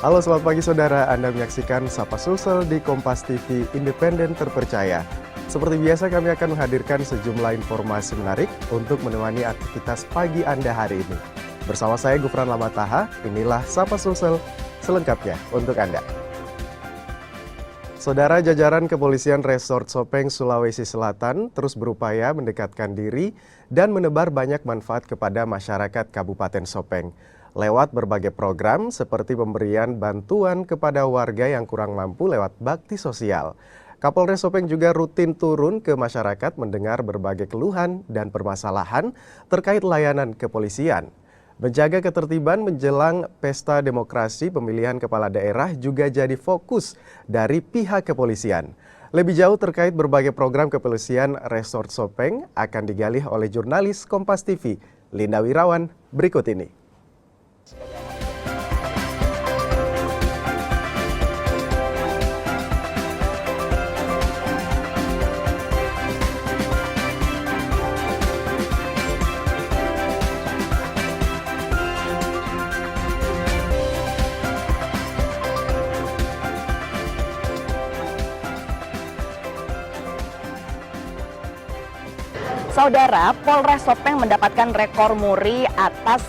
Halo, selamat pagi saudara. Anda menyaksikan Sapa Sulsel di Kompas TV Independen Terpercaya. Seperti biasa kami akan menghadirkan sejumlah informasi menarik untuk menemani aktivitas pagi Anda hari ini. Bersama saya Gufran Lamataha, inilah Sapa Sulsel selengkapnya untuk Anda. Saudara, jajaran Kepolisian Resort Sopeng, Sulawesi Selatan terus berupaya mendekatkan diri dan menebar banyak manfaat kepada masyarakat Kabupaten Sopeng lewat berbagai program seperti pemberian bantuan kepada warga yang kurang mampu lewat bakti sosial. Kapolres Sopeng juga rutin turun ke masyarakat mendengar berbagai keluhan dan permasalahan terkait layanan kepolisian. Menjaga ketertiban menjelang pesta demokrasi pemilihan kepala daerah juga jadi fokus dari pihak kepolisian. Lebih jauh terkait berbagai program kepolisian Resort Sopeng akan digali oleh jurnalis Kompas TV, Linda Wirawan, berikut ini. Saudara, Polres Sopeng mendapatkan rekor muri atas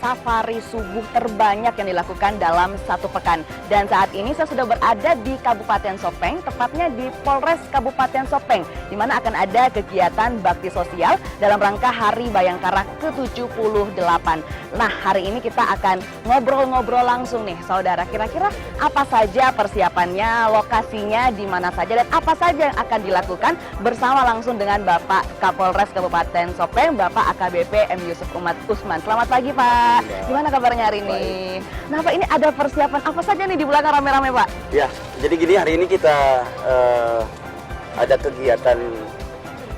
safari subuh terbanyak yang dilakukan dalam satu pekan. Dan saat ini saya sudah berada di Kabupaten Sopeng, tepatnya di Polres Kabupaten Sopeng, di mana akan ada kegiatan bakti sosial dalam rangka Hari Bayangkara ke-78. Nah, hari ini kita akan ngobrol-ngobrol langsung nih, saudara. Kira-kira apa saja persiapannya, lokasinya di mana saja, dan apa saja yang akan dilakukan bersama langsung dengan Bapak Kapolres Kabupaten Sopeng, Bapak AKBP M. Yusuf Umat Usman. Selamat pagi, Pak. Gimana kabarnya hari ini? Nah, Pak, ini ada persiapan apa saja nih di belakang rame-rame, Pak? Ya, jadi gini, hari ini kita ada kegiatan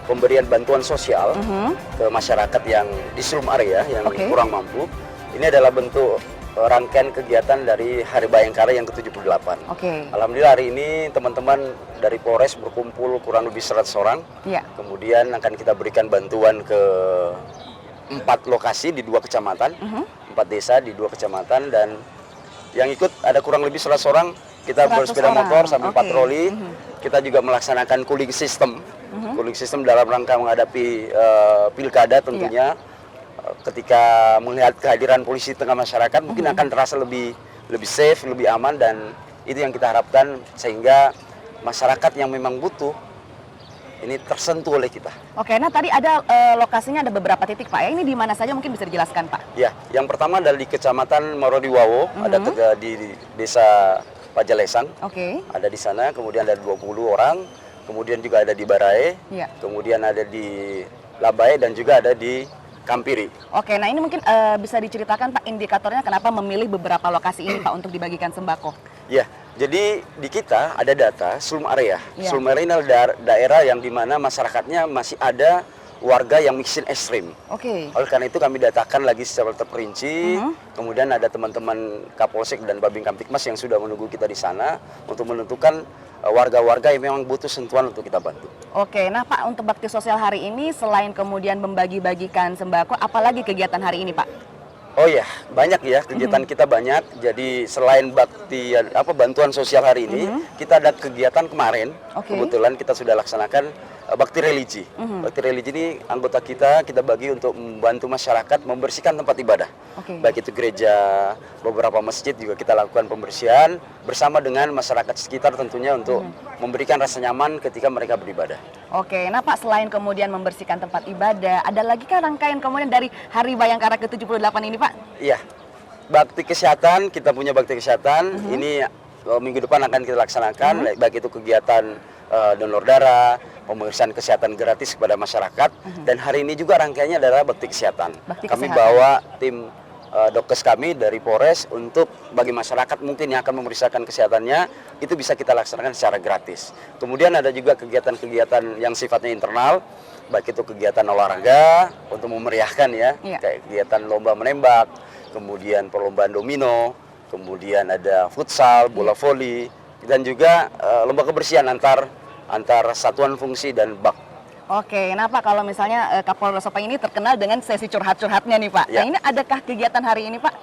pemberian bantuan sosial ke masyarakat yang di slum area yang kurang mampu. Ini adalah bentuk rangkaian kegiatan dari Hari Bayangkara yang ke-78. Alhamdulillah hari ini teman-teman dari Polres berkumpul kurang lebih 100 orang. Kemudian akan kita berikan bantuan ke 4 lokasi di 2 kecamatan, 4 desa di 2 kecamatan, dan yang ikut ada kurang lebih 100 orang. Kita bersepeda motor sambil patroli. Kita juga melaksanakan cooling system. Cooling system dalam rangka menghadapi pilkada tentunya. Ketika melihat kehadiran polisi di tengah masyarakat mungkin akan terasa lebih safe, lebih aman, dan itu yang kita harapkan sehingga masyarakat yang memang butuh ini tersentuh oleh kita. Oke, nah tadi ada lokasinya ada beberapa titik, Pak. Ini di mana saja mungkin bisa dijelaskan, Pak? Ya, yang pertama adalah di Kecamatan Marodiwawo, ada di Desa Pajalesang. Ada di sana, kemudian ada 20 orang, kemudian juga ada di Barae, kemudian ada di Labae, dan juga ada di Kampiri. Oke, nah ini mungkin bisa diceritakan, Pak, indikatornya kenapa memilih beberapa lokasi ini, Pak, untuk dibagikan sembako? Ya, jadi di kita ada data slum area. Slum area ini adalah daerah yang dimana masyarakatnya masih ada warga yang miskin ekstrim. Oleh karena itu kami datakan lagi secara terperinci. Kemudian ada teman-teman Kapolsek dan Babin Kamtipmas yang sudah menunggu kita di sana untuk menentukan warga-warga yang memang butuh sentuhan untuk kita bantu. Nah Pak, untuk bakti sosial hari ini selain kemudian membagi-bagikan sembako, apalagi kegiatan hari ini, Pak? Oh ya, banyak ya, kegiatan kita banyak. Jadi selain bakti bantuan sosial hari ini, kita ada kegiatan kemarin. Kebetulan kita sudah laksanakan bakti religi. Bakti religi ini anggota kita bagi untuk membantu masyarakat membersihkan tempat ibadah. Baik itu gereja, beberapa masjid juga kita lakukan pembersihan bersama dengan masyarakat sekitar tentunya untuk memberikan rasa nyaman ketika mereka beribadah. Nah Pak, selain kemudian membersihkan tempat ibadah, ada lagi kan rangkaian kemudian dari Hari Bayangkara ke-78 ini, Pak? Iya, bakti kesehatan, kita punya bakti kesehatan. Ini minggu depan akan kita laksanakan, baik itu kegiatan donor darah, pemeriksaan kesehatan gratis kepada masyarakat, dan hari ini juga rangkaiannya adalah bakti kesehatan. Kami bawa tim dokes kami dari Polres untuk bagi masyarakat mungkin yang akan memeriksakan kesehatannya, itu bisa kita laksanakan secara gratis. Kemudian ada juga kegiatan-kegiatan yang sifatnya internal, baik itu kegiatan olahraga untuk memeriahkan kayak kegiatan lomba menembak, kemudian perlombaan domino, kemudian ada futsal, bola voli, dan juga lomba kebersihan antar satuan fungsi dan bak. Nah Pak, kalau misalnya Kapolres Sopeng ini terkenal dengan sesi curhat-curhatnya nih Pak. Nah ini adakah kegiatan hari ini, Pak?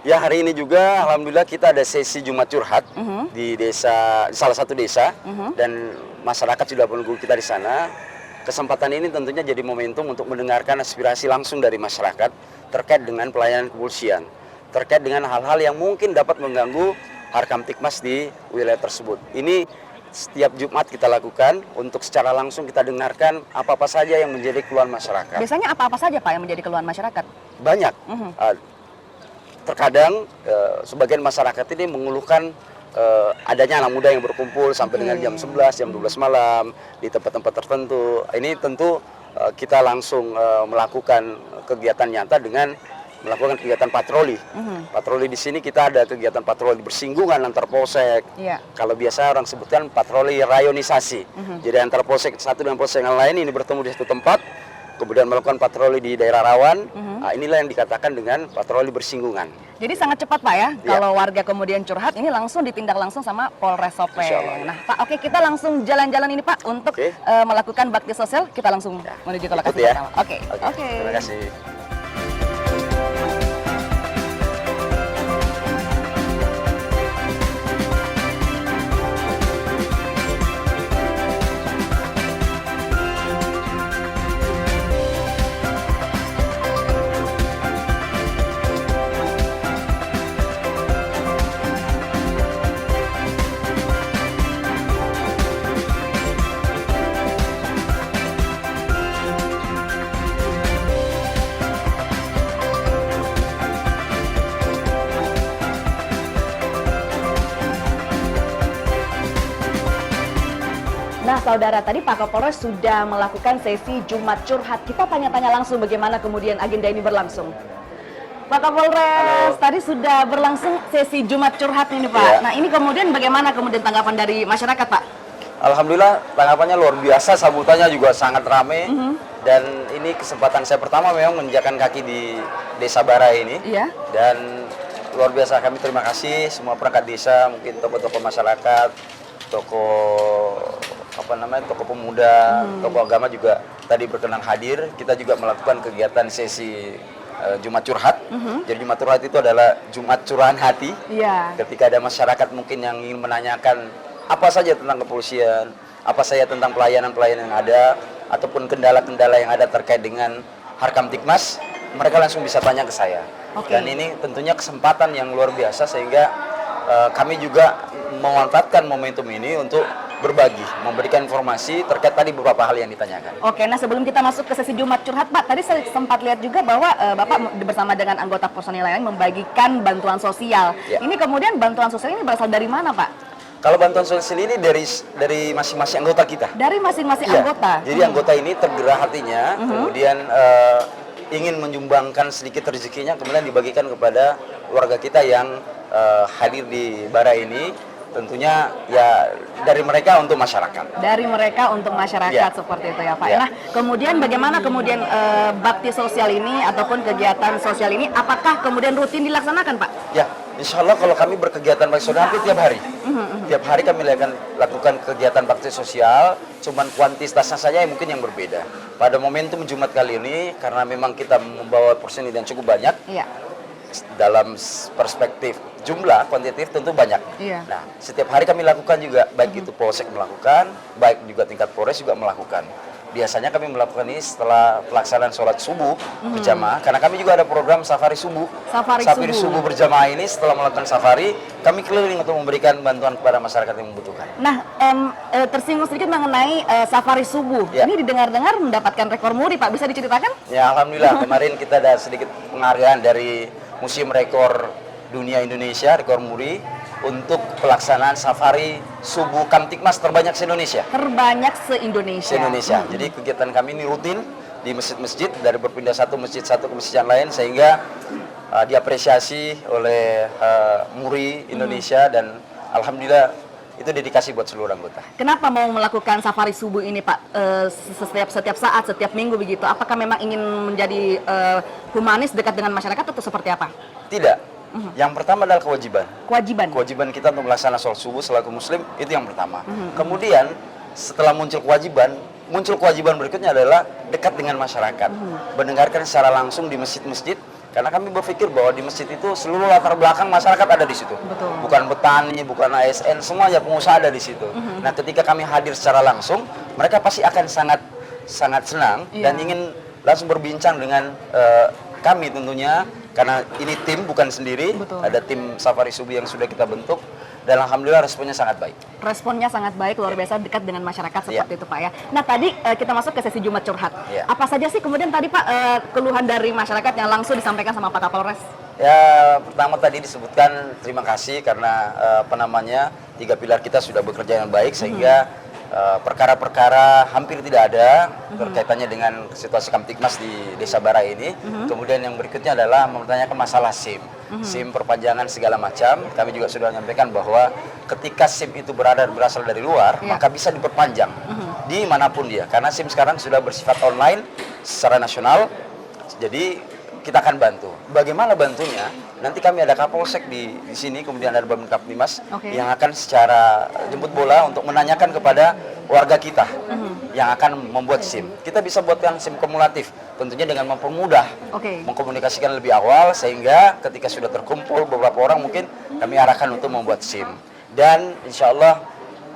Ya, hari ini juga alhamdulillah kita ada sesi Jumat curhat di desa, di salah satu desa, dan masyarakat sudah menunggu kita di sana. Kesempatan ini tentunya jadi momentum untuk mendengarkan aspirasi langsung dari masyarakat terkait dengan pelayanan kepolisian, terkait dengan hal-hal yang mungkin dapat mengganggu Harkamtibmas di wilayah tersebut. Ini setiap Jumat kita lakukan untuk secara langsung kita dengarkan apa-apa saja yang menjadi keluhan masyarakat. Biasanya apa-apa saja Pak yang menjadi keluhan masyarakat? Banyak. Terkadang sebagian masyarakat ini mengeluhkan adanya anak muda yang berkumpul sampai dengan jam 11, jam 12 malam di tempat-tempat tertentu. Ini tentu kita langsung melakukan kegiatan nyata dengan melakukan kegiatan patroli. Patroli di sini kita ada kegiatan patroli bersinggungan antar polsek. Kalau biasa orang sebutkan patroli rayonisasi. Jadi antar polsek satu dengan polsek yang lain ini bertemu di satu tempat, kemudian melakukan patroli di daerah rawan. Nah, inilah yang dikatakan dengan patroli bersinggungan. Jadi sangat cepat Pak ya, kalau warga kemudian curhat ini langsung ditindak langsung sama Polres Sopeng. Nah Pak, oke kita langsung jalan-jalan ini Pak untuk melakukan bakti sosial. Kita langsung menuju ke lokasi pertama. Oke. Terima kasih. Nah saudara, tadi Pak Kapolres sudah melakukan sesi Jumat curhat. Kita tanya-tanya langsung bagaimana kemudian agenda ini berlangsung. Pak Kapolres, tadi sudah berlangsung sesi Jumat curhat ini Pak. Nah ini kemudian bagaimana kemudian tanggapan dari masyarakat Pak? Alhamdulillah tanggapannya luar biasa, sambutannya juga sangat ramai. Dan ini kesempatan saya pertama memang menginjakan kaki di Desa Bara ini. Dan luar biasa, kami terima kasih semua perangkat desa, mungkin tokoh-tokoh masyarakat, tokoh pemuda, tokoh agama juga tadi berkenan hadir. Kita juga melakukan kegiatan sesi Jumat curhat. Jadi Jumat curhat itu adalah Jumat curahan hati. Ketika ada masyarakat mungkin yang ingin menanyakan apa saja tentang kepolisian, apa saja tentang pelayanan-pelayanan yang ada, ataupun kendala-kendala yang ada terkait dengan Harkamtibmas, mereka langsung bisa tanya ke saya. Dan ini tentunya kesempatan yang luar biasa, sehingga kami juga memanfaatkan momentum ini untuk berbagi, memberikan informasi terkait tadi beberapa hal yang ditanyakan. Nah sebelum kita masuk ke sesi Jumat curhat Pak, tadi saya sempat lihat juga bahwa Bapak bersama dengan anggota personil lain membagikan bantuan sosial. Ini kemudian bantuan sosial ini berasal dari mana Pak? Kalau bantuan sosial ini dari masing-masing anggota kita. Dari masing-masing anggota? Jadi anggota ini tergerak hatinya, kemudian ingin menyumbangkan sedikit rezekinya, kemudian dibagikan kepada warga kita yang hadir di Bara ini. Tentunya ya dari mereka untuk masyarakat. Dari mereka untuk masyarakat, seperti itu ya Pak. Nah kemudian bagaimana kemudian bakti sosial ini ataupun kegiatan sosial ini, apakah kemudian rutin dilaksanakan Pak? Ya, insya Allah kalau kami berkegiatan bakti sosial hampir tiap hari. Tiap hari kami lakukan kegiatan bakti sosial, cuman kuantitasnya saja yang mungkin yang berbeda. Pada momentum Jumat kali ini, karena memang kita membawa personil yang cukup banyak, dalam perspektif jumlah, kuantitatif tentu banyak. Nah, setiap hari kami lakukan juga, baik itu Polsek melakukan, baik juga tingkat Polres juga melakukan. Biasanya kami melakukan ini setelah pelaksanaan sholat subuh berjamaah, karena kami juga ada program safari subuh. Safari subuh berjamaah ini, setelah melakukan safari, kami keliling untuk memberikan bantuan kepada masyarakat yang membutuhkan. Nah, tersinggung sedikit mengenai safari subuh. Ini didengar-dengar mendapatkan rekor muri Pak, bisa diceritakan? Ya, alhamdulillah kemarin kita ada sedikit penghargaan dari Museum Rekor Dunia Indonesia, Rekor Muri, untuk pelaksanaan safari subuh Kamtibmas terbanyak se-Indonesia. Terbanyak se-Indonesia. Jadi kegiatan kami ini rutin di masjid-masjid, dari berpindah satu masjid satu ke masjid yang lain, sehingga diapresiasi oleh Muri Indonesia, dan alhamdulillah itu dedikasi buat seluruh anggota. Kenapa mau melakukan safari subuh ini Pak? Setiap saat, setiap minggu begitu? Apakah memang ingin menjadi humanis, dekat dengan masyarakat, atau seperti apa? Tidak. Yang pertama adalah kewajiban. Kewajiban kita untuk melaksanakan sholat subuh selaku muslim, itu yang pertama. Kemudian setelah muncul kewajiban berikutnya adalah dekat dengan masyarakat. Mendengarkan secara langsung di masjid-masjid Karena kami berpikir bahwa di masjid itu seluruh latar belakang masyarakat ada di situ. Betul. Bukan petani, bukan ASN, semuanya pengusaha ada di situ. Nah, ketika kami hadir secara langsung, mereka pasti akan sangat senang dan ingin langsung berbincang dengan kami tentunya. Karena ini tim bukan sendiri, ada tim Safari Subuh yang sudah kita bentuk. Dan alhamdulillah responnya sangat baik. Responnya sangat baik, luar biasa, dekat dengan masyarakat seperti itu Pak ya. Nah tadi kita masuk ke sesi Jumat Curhat. Apa saja sih kemudian tadi Pak keluhan dari masyarakat yang langsung disampaikan sama Pak Kapolres? Ya, pertama tadi disebutkan terima kasih karena 3 pilar kita sudah bekerja dengan baik sehingga perkara-perkara hampir tidak ada berkaitannya dengan situasi Kamtibmas di Desa Barai ini. Kemudian yang berikutnya adalah mempertanyakan masalah SIM. SIM perpanjangan segala macam. Kami juga sudah menyampaikan bahwa ketika SIM itu berasal dari luar, maka bisa diperpanjang dimanapun dia. Karena SIM sekarang sudah bersifat online secara nasional. Jadi kita akan bantu. Bagaimana bantunya? Nanti kami ada Kapolsek di sini, kemudian ada Babin Kamtibmas yang akan secara jemput bola untuk menanyakan kepada warga kita yang akan membuat SIM. Kita bisa buatkan SIM kumulatif, tentunya dengan mempermudah, mengkomunikasikan lebih awal sehingga ketika sudah terkumpul beberapa orang mungkin kami arahkan untuk membuat SIM. Dan insya Allah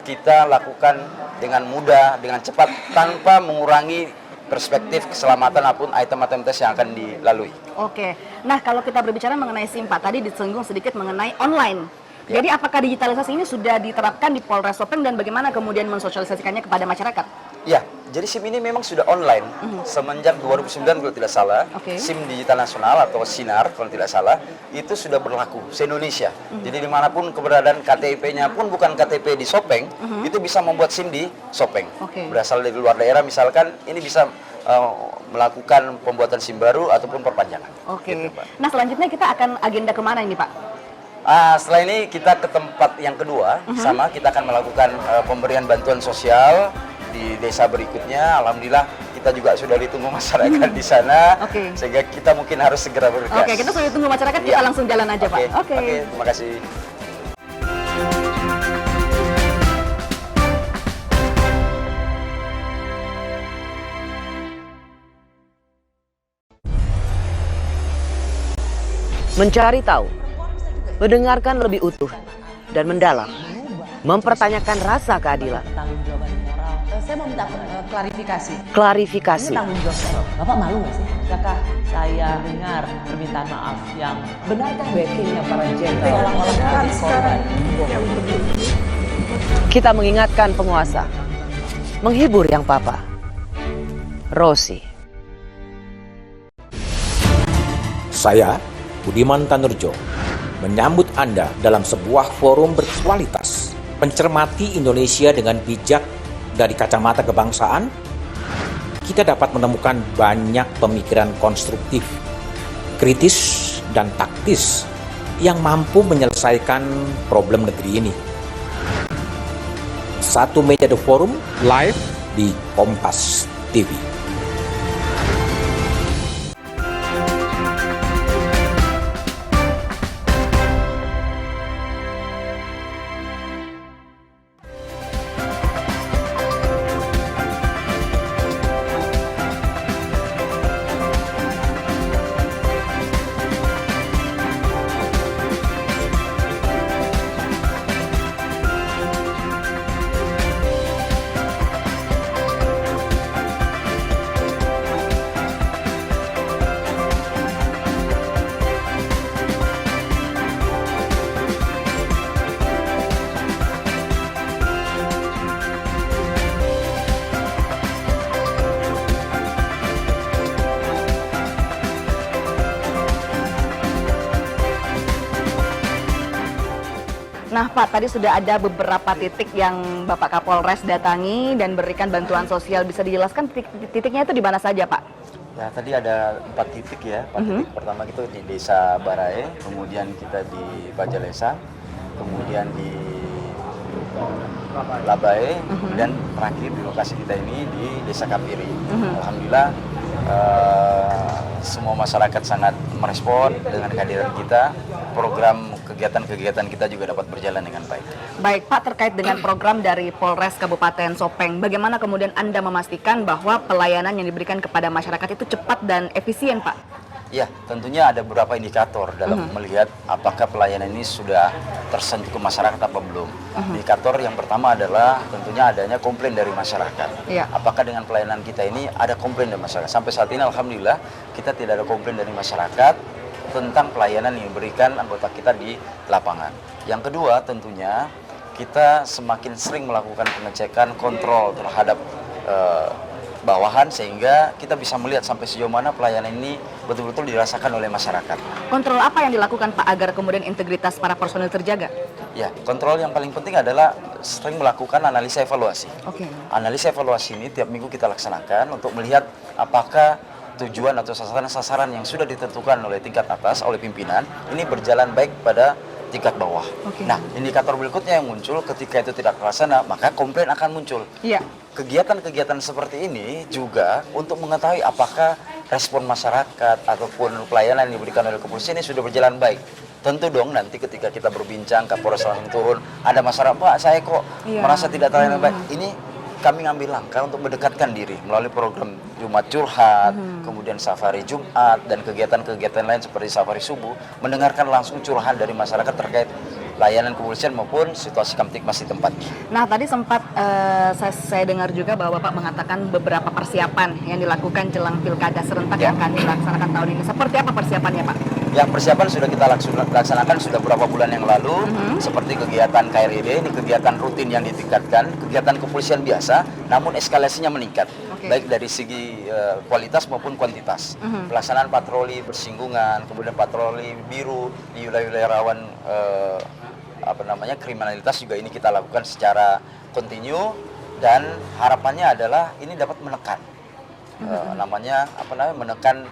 kita lakukan dengan mudah, dengan cepat, tanpa mengurangi perspektif keselamatan apapun item-item tes yang akan dilalui. Oke, nah kalau kita berbicara mengenai SIM Pak, tadi disinggung sedikit mengenai online. Jadi apakah digitalisasi ini sudah diterapkan di Polres Sopeng dan bagaimana kemudian mensosialisasikannya kepada masyarakat? Ya, jadi SIM ini memang sudah online semenjak 2009 kalau tidak salah. SIM digital nasional atau SINAR kalau tidak salah itu sudah berlaku se-Indonesia. Jadi dimanapun keberadaan KTP-nya pun bukan KTP di Sopeng, itu bisa membuat SIM di Sopeng. Berasal dari luar daerah misalkan ini bisa melakukan pembuatan SIM baru ataupun perpanjangan. Gitu, Pak. Nah selanjutnya kita akan agenda kemana ini Pak? Setelah ini kita ke tempat yang kedua, sama kita akan melakukan pemberian bantuan sosial di desa berikutnya. Alhamdulillah kita juga sudah ditunggu masyarakat di sana, sehingga kita mungkin harus segera bergegas. Oke, kita sudah ditunggu masyarakat, kita langsung jalan aja Pak. Oke, terima kasih. Mencari tahu, mendengarkan lebih utuh dan mendalam, mempertanyakan rasa keadilan. Tanggung-jawaban moral. Saya mau minta klarifikasi. Klarifikasi. Ini tanggung jawab moral. Bapak malu nggak sih? Apakah saya dengar permintaan maaf yang benarkah backingnya para jenderal seolah-olah menjadi korban? Kita mengingatkan penguasa, menghibur yang papa. Rosi. Saya, Budiman Tanurjo, menyambut Anda dalam sebuah forum berkualitas, mencermati Indonesia dengan bijak dari kacamata kebangsaan. Kita dapat menemukan banyak pemikiran konstruktif, kritis, dan taktis yang mampu menyelesaikan problem negeri ini. Satu Meja The Forum live di Kompas TV. Nah Pak, tadi sudah ada beberapa titik yang Bapak Kapolres datangi dan berikan bantuan sosial. Bisa dijelaskan titiknya itu di mana saja Pak? Ya, tadi ada 4 titik ya. 4 titik pertama itu di Desa Barai, kemudian kita di Bajalesa, kemudian di Labae, dan terakhir di lokasi kita ini di Desa Kapiri. Alhamdulillah semua masyarakat sangat merespon dengan kehadiran kita. Program kegiatan-kegiatan kita juga dapat berjalan dengan baik. Baik Pak, terkait dengan program dari Polres Kabupaten Sopeng, bagaimana kemudian Anda memastikan bahwa pelayanan yang diberikan kepada masyarakat itu cepat dan efisien Pak? Ya, tentunya ada beberapa indikator dalam melihat apakah pelayanan ini sudah tersentuh ke masyarakat apa belum. Indikator yang pertama adalah tentunya adanya komplain dari masyarakat. Iya. Apakah dengan pelayanan kita ini ada komplain dari masyarakat? Sampai saat ini alhamdulillah kita tidak ada komplain dari masyarakat tentang pelayanan yang diberikan anggota kita di lapangan. Yang kedua tentunya kita semakin sering melakukan pengecekan kontrol terhadap bawahan sehingga kita bisa melihat sampai sejauh mana pelayanan ini betul-betul dirasakan oleh masyarakat. Kontrol apa yang dilakukan Pak agar kemudian integritas para personil terjaga? Ya, kontrol yang paling penting adalah sering melakukan analisa evaluasi. Oke. Analisa evaluasi ini tiap minggu kita laksanakan untuk melihat apakah tujuan atau sasaran-sasaran yang sudah ditentukan oleh tingkat atas, oleh pimpinan, ini berjalan baik pada tingkat bawah. Oke. Nah, indikator berikutnya yang muncul ketika itu tidak terlaksana, maka komplain akan muncul. Iya. Kegiatan-kegiatan seperti ini juga untuk mengetahui apakah respon masyarakat ataupun pelayanan yang diberikan oleh kepolisian ini sudah berjalan baik. Tentu dong nanti ketika kita berbincang, Kapolres langsung turun, ada masyarakat, Pak saya kok merasa tidak terlayani baik. Ini kami ngambil langkah untuk mendekatkan diri melalui program Jumat Curhat, kemudian Safari Jumat, dan kegiatan-kegiatan lain seperti Safari Subuh, mendengarkan langsung curahan dari masyarakat terkait layanan kepolisian maupun situasi Kamtibmas di tempat. Nah, tadi sempat saya dengar juga bahwa Bapak mengatakan beberapa persiapan yang dilakukan jelang pilkada serentak yang akan dilaksanakan tahun ini. Seperti apa persiapannya, Pak? Ya, persiapan sudah kita laksanakan sudah beberapa bulan yang lalu, seperti kegiatan KRID, ini kegiatan rutin yang ditingkatkan, kegiatan kepolisian biasa, namun eskalasinya meningkat, baik dari segi kualitas maupun kuantitas. Pelaksanaan patroli bersinggungan, kemudian patroli biru di wilayah-wilayah rawan kriminalitas juga ini kita lakukan secara kontinu, dan harapannya adalah ini dapat menekan menekan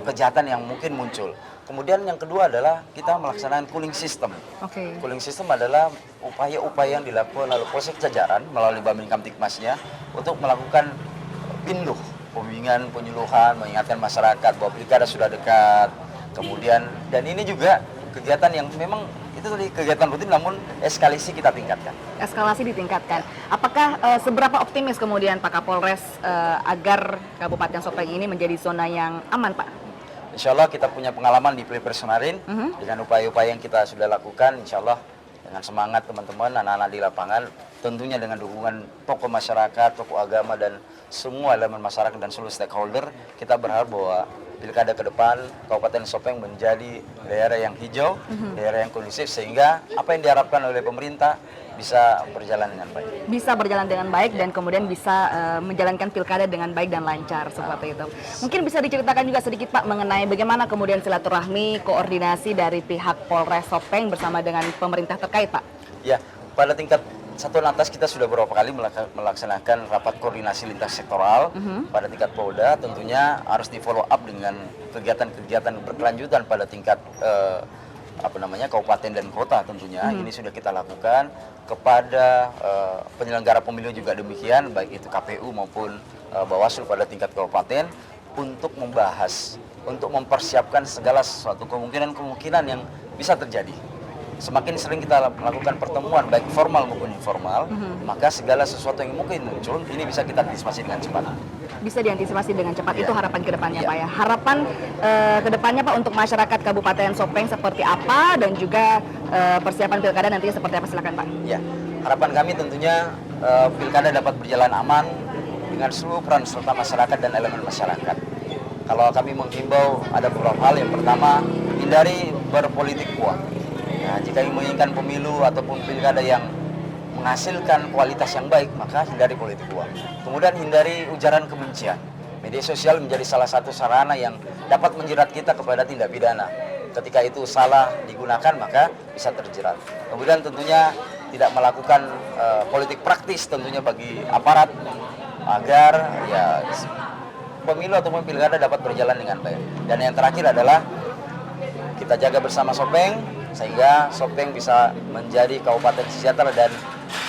kejahatan yang mungkin muncul. Kemudian yang kedua adalah kita melaksanakan cooling system. Cooling system adalah upaya-upaya yang dilakukan oleh Polsek jajaran melalui Babin Kamtibmasnya untuk melakukan pinluh, pembimbingan, penyuluhan, mengingatkan masyarakat bahwa pilkada sudah dekat. Kemudian, dan ini juga kegiatan yang memang itu tadi kegiatan rutin namun eskalasi kita tingkatkan. Eskalasi ditingkatkan. Apakah seberapa optimis kemudian Pak Kapolres agar Kabupaten Sopeng ini menjadi zona yang aman, Pak? Insya Allah kita punya pengalaman di Pilpres kemarin dengan upaya-upaya yang kita sudah lakukan. Insya Allah dengan semangat teman-teman, anak-anak di lapangan, tentunya dengan dukungan tokoh masyarakat, tokoh agama, dan semua elemen masyarakat dan seluruh stakeholder, kita berharap bahwa pilkada ke depan Kabupaten Sopeng menjadi daerah yang hijau, daerah yang kondusif, sehingga apa yang diharapkan oleh pemerintah bisa berjalan dengan baik. Bisa berjalan dengan baik dan kemudian bisa menjalankan pilkada dengan baik dan lancar seperti itu. Mungkin bisa diceritakan juga sedikit Pak mengenai bagaimana kemudian silaturahmi, koordinasi dari pihak Polres Sopeng bersama dengan pemerintah terkait, Pak? Ya, pada tingkat Satuan Atas kita sudah beberapa kali melaksanakan rapat koordinasi lintas sektoral pada tingkat Polda. Tentunya harus di follow up dengan kegiatan-kegiatan berkelanjutan pada tingkat kabupaten dan kota tentunya. Ini sudah kita lakukan kepada penyelenggara pemilu juga demikian, baik itu KPU maupun Bawaslu pada tingkat kabupaten, untuk membahas, untuk mempersiapkan segala sesuatu kemungkinan-kemungkinan yang bisa terjadi. Semakin sering kita melakukan pertemuan baik formal maupun informal, maka segala sesuatu yang mungkin muncul ini bisa kita antisipasi dengan cepat. Bisa diantisipasi dengan cepat, itu harapan kedepannya Pak ya. Harapan kedepannya Pak untuk masyarakat Kabupaten Sopeng seperti apa, dan juga persiapan pilkada nantinya seperti apa, silakan Pak. Ya, harapan kami tentunya pilkada dapat berjalan aman dengan seluruh peran serta masyarakat dan elemen masyarakat. Kalau kami menghimbau ada beberapa hal. Yang pertama, hindari berpolitik uang. Nah, jika ingin menginginkan pemilu ataupun pilkada yang menghasilkan kualitas yang baik, maka hindari politik uang. Kemudian hindari ujaran kebencian. Media sosial menjadi salah satu sarana yang dapat menjerat kita kepada tindak pidana. Ketika itu salah digunakan, maka bisa terjerat. Kemudian tentunya tidak melakukan politik praktis tentunya bagi aparat, agar ya pemilu ataupun pilkada dapat berjalan dengan baik. Dan yang terakhir adalah kita jaga bersama Sopeng, sehingga Sopeng bisa menjadi kabupaten sejahtera dan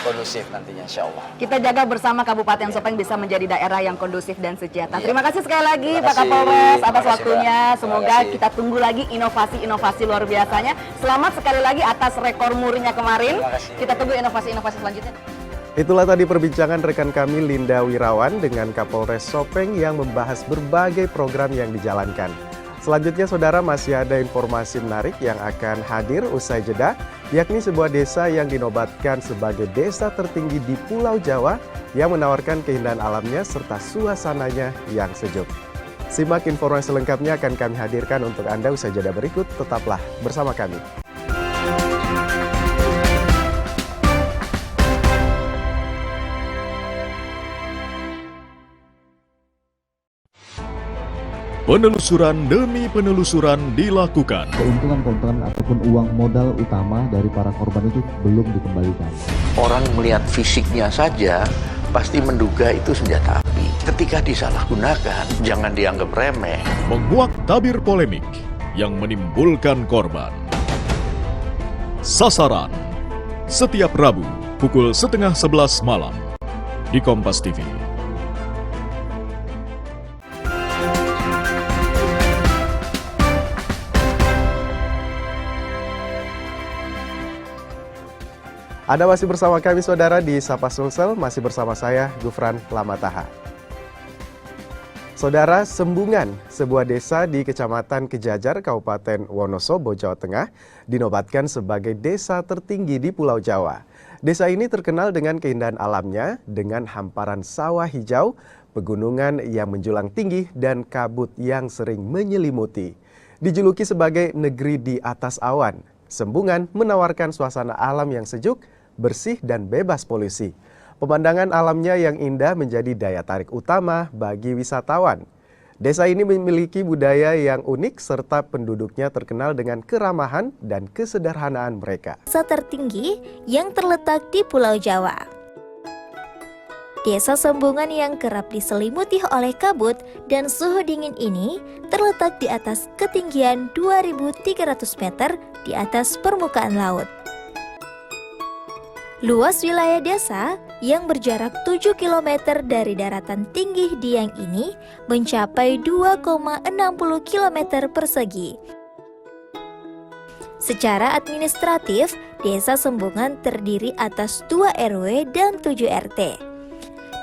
kondusif nantinya, insya Allah. Kita jaga bersama Kabupaten Sopeng bisa menjadi daerah yang kondusif dan sejahtera. Iya. Terima kasih sekali lagi Terima Pak kasih. Kapolres atas Terima kasih, waktunya. Mbak. Semoga Terima kasih. kita tunggu lagi inovasi-inovasi luar biasanya. Selamat sekali lagi atas rekor murinya kemarin. Terima kasih. Kita tunggu inovasi-inovasi selanjutnya. Itulah tadi perbincangan rekan kami Linda Wirawan dengan Kapolres Sopeng yang membahas berbagai program yang dijalankan. Selanjutnya saudara, masih ada informasi menarik yang akan hadir usai jeda, yakni sebuah desa yang dinobatkan sebagai desa tertinggi di Pulau Jawa yang menawarkan keindahan alamnya serta suasananya yang sejuk. Simak informasi lengkapnya akan kami hadirkan untuk Anda usai jeda berikut, tetaplah bersama kami. Penelusuran demi penelusuran dilakukan. Keuntungan ataupun uang modal utama dari para korban itu belum dikembalikan. Orang melihat fisiknya saja pasti menduga itu senjata api. Ketika disalahgunakan, jangan dianggap remeh. Menguak tabir polemik yang menimbulkan korban. Sasaran setiap Rabu pukul 10:30 malam di Kompas TV. Anda masih bersama kami saudara di Sapa Sulsel, masih bersama saya Gufran Lamataha. Saudara, Sembungan, sebuah desa di Kecamatan Kejajar, Kabupaten Wonosobo, Jawa Tengah, dinobatkan sebagai desa tertinggi di Pulau Jawa. Desa ini terkenal dengan keindahan alamnya, dengan hamparan sawah hijau, pegunungan yang menjulang tinggi, dan kabut yang sering menyelimuti. Dijuluki sebagai negeri di atas awan, Sembungan menawarkan suasana alam yang sejuk, bersih dan bebas polusi. Pemandangan alamnya yang indah menjadi daya tarik utama bagi wisatawan. Desa ini memiliki budaya yang unik serta penduduknya terkenal dengan keramahan dan kesederhanaan mereka. Desa tertinggi yang terletak di Pulau Jawa. Desa Sembungan yang kerap diselimuti oleh kabut dan suhu dingin ini terletak di atas ketinggian 2.300 meter di atas permukaan laut. Luas wilayah desa yang berjarak 7 km dari daratan tinggi Dieng ini mencapai 2,60 km persegi. Secara administratif, Desa Sembungan terdiri atas 2 RW dan 7 RT.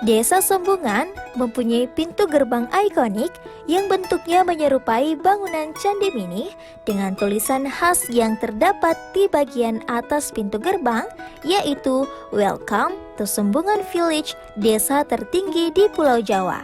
Desa Sembungan mempunyai pintu gerbang ikonik yang bentuknya menyerupai bangunan candi mini dengan tulisan khas yang terdapat di bagian atas pintu gerbang, yaitu Welcome to Sembungan Village, desa tertinggi di Pulau Jawa.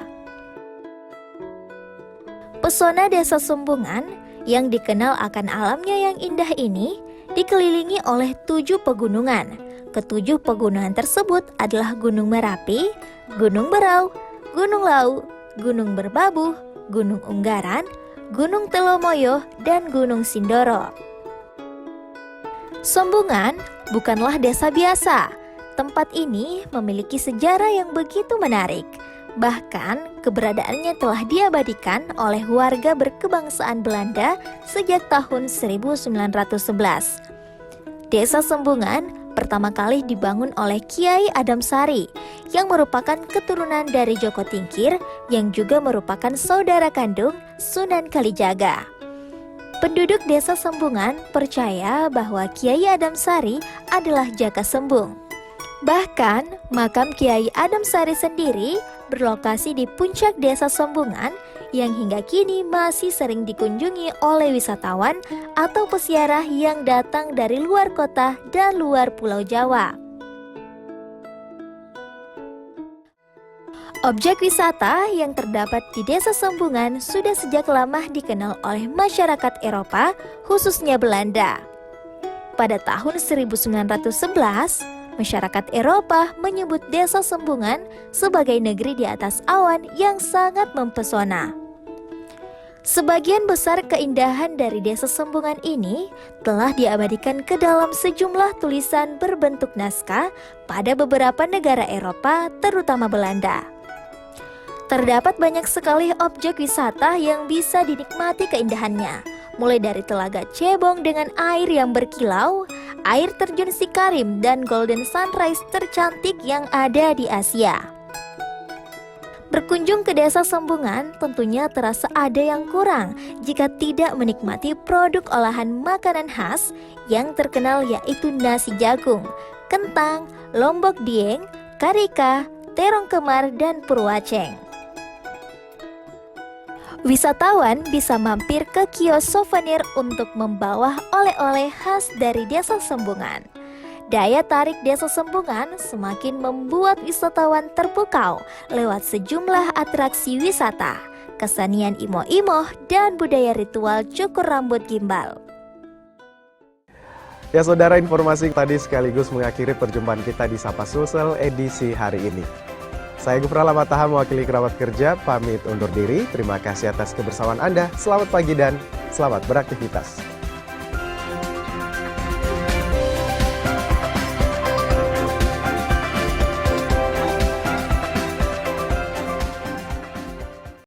Pesona Desa Sembungan yang dikenal akan alamnya yang indah ini dikelilingi oleh 7 pegunungan. Ketujuh pegunungan tersebut adalah Gunung Merapi, Gunung Berau, Gunung Lau, Gunung Berbabuh, Gunung Unggaran, Gunung Telomoyo, dan Gunung Sindoro. Sembungan bukanlah desa biasa. Tempat ini memiliki sejarah yang begitu menarik. Bahkan keberadaannya telah diabadikan oleh warga berkebangsaan Belanda sejak tahun 1911. Desa Sembungan pertama kali dibangun oleh Kiai Adam Sari yang merupakan keturunan dari Joko Tingkir yang juga merupakan saudara kandung Sunan Kalijaga. Penduduk Desa Sembungan percaya bahwa Kiai Adam Sari adalah Jaka Sembung. Bahkan makam Kiai Adam Sari sendiri berlokasi di puncak Desa Sembungan yang hingga kini masih sering dikunjungi oleh wisatawan atau peziarah yang datang dari luar kota dan luar Pulau Jawa. Objek wisata yang terdapat di Desa Sembungan sudah sejak lama dikenal oleh masyarakat Eropa, khususnya Belanda. Pada tahun 1911, masyarakat Eropa menyebut Desa Sembungan sebagai negeri di atas awan yang sangat mempesona. Sebagian besar keindahan dari Desa Sembungan ini telah diabadikan ke dalam sejumlah tulisan berbentuk naskah pada beberapa negara Eropa, terutama Belanda. Terdapat banyak sekali objek wisata yang bisa dinikmati keindahannya, mulai dari Telaga Cebong dengan air yang berkilau, air terjun Sikarim, dan Golden Sunrise tercantik yang ada di Asia. Berkunjung ke Desa Sembungan tentunya terasa ada yang kurang jika tidak menikmati produk olahan makanan khas yang terkenal, yaitu nasi jagung, kentang, lombok dieng, Karika, Terong Kemar, dan Purwaceng. Wisatawan bisa mampir ke kios souvenir untuk membawa oleh-oleh khas dari Desa Sembungan. Daya tarik Desa Sembungan semakin membuat wisatawan terpukau lewat sejumlah atraksi wisata, kesenian imo-imo, dan budaya ritual cukur rambut gimbal. Ya saudara, informasi tadi sekaligus mengakhiri perjumpaan kita di Sapa Sulsel edisi hari ini. Saya Gufra Lamataha mewakili kerabat kerja, pamit undur diri. Terima kasih atas kebersamaan Anda. Selamat pagi dan selamat beraktivitas.